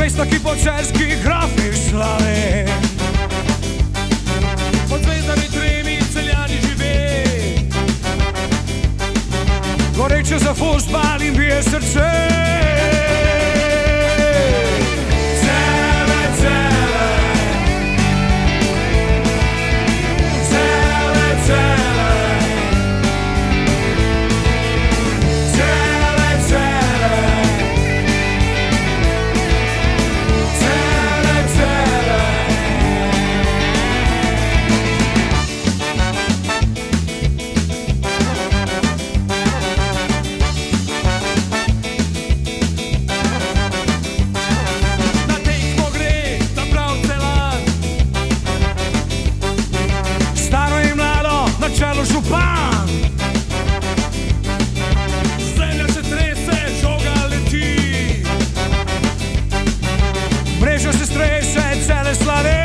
mesta, ki po cerskih grafih slave, pod zvezdami tremi Celjani žive, goreče za fuzbal in bije srce. Župan, zemlja se trese, žoga leti, mreža se strese cele slave.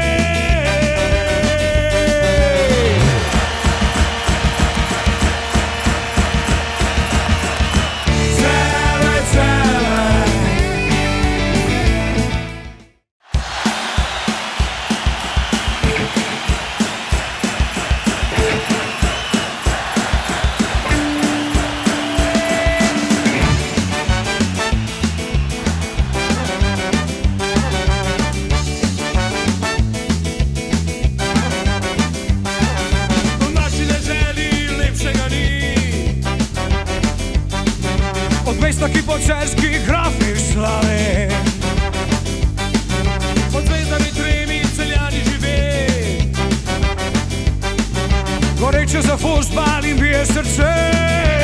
Od mesta, ki po cerskih grafih slave, pod zvezdami tremi Celjani žive, goreče za fuzbal in bije srce.